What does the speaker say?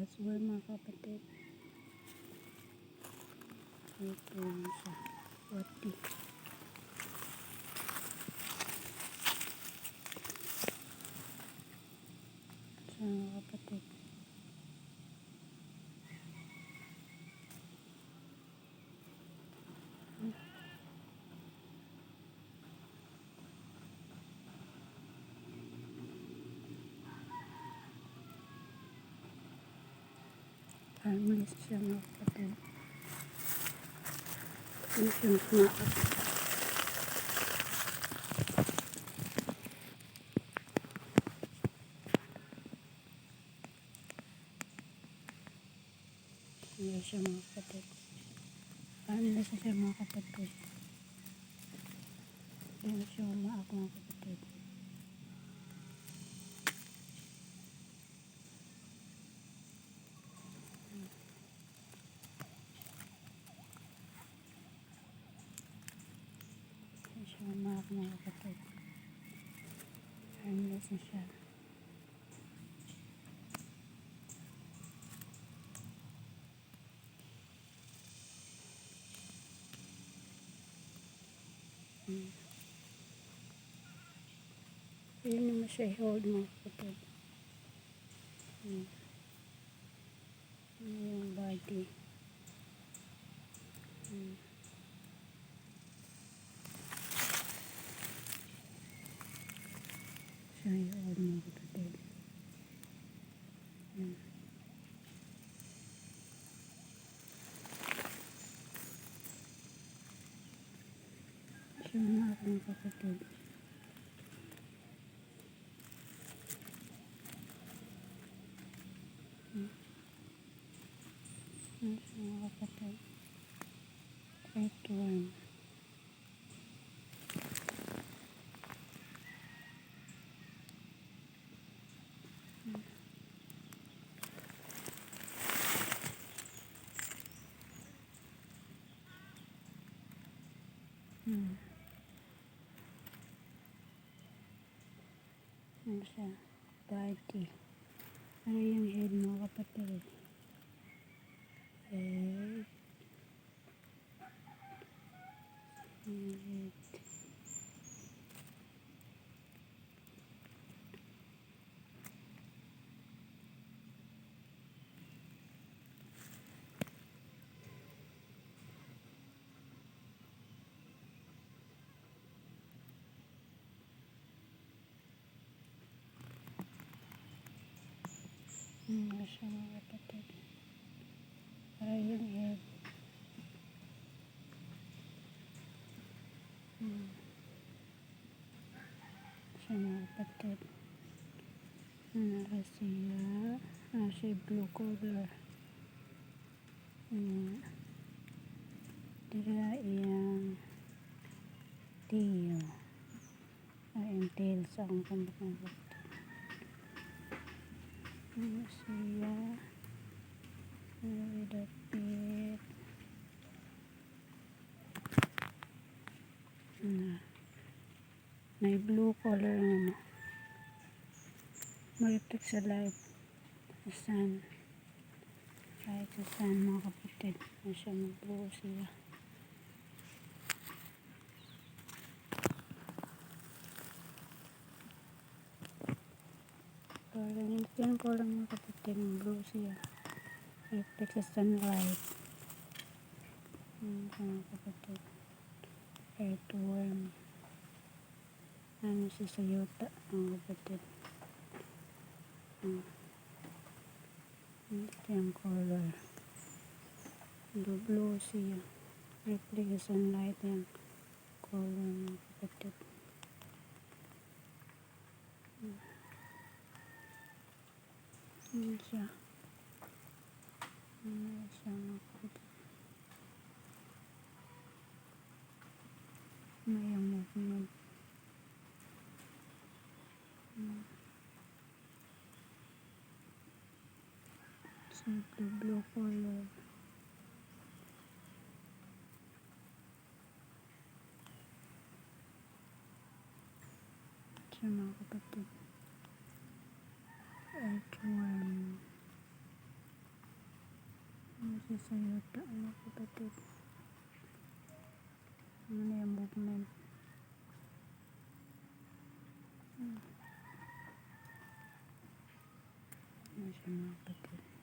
earthworm mga kapatid. Ito lang siya. Wati. Siya mga kapatid. Harmless siya mga kapatid. Ito siyang sumakas. Ayan siya mga kapatid. Harmless siya mga kapatid. Ayan siya umaak mga kapatid. Ayan siya umaak mga kapatid. Harmless na siya. Ayan naman siya i-hold mga kapatid. Ayan yung body. Siya i-hold mga kapatid. Siya umaak mga kapatid. Ayan siya mga kapatid. Earthworm. Ano siya? Body. Ano yung head mga kapatid? Head. Head. Ano siya mga kapatid? Ano yung head? Siya mga kapatid. Ano siya? Ano siya blue color. Dira iyang tail. Ay, yung tail sa akong kambak. Ano siya? Dapit. May blue color ano. Mariflect sa light. Sa sun. Kahit sa sun mga kapatid. Ano siya mag-blue siya. Parang yan ko lang mga kapatid. Blue siya. Reflect sa sunlight. Mga kapatid. Earthworm. Ano siya sa yuta mga kapatid. Ito yung color. Blue siya. Reflect sa sunlight yung color mga kapatid. Ano siya? Ano siya mga kapatid? May movement. Simple blue color. Siya mga kapatid. Earthworm. Nasa sa yuta mga kapatid. Ano yung movement? Ano siya mga kapatid?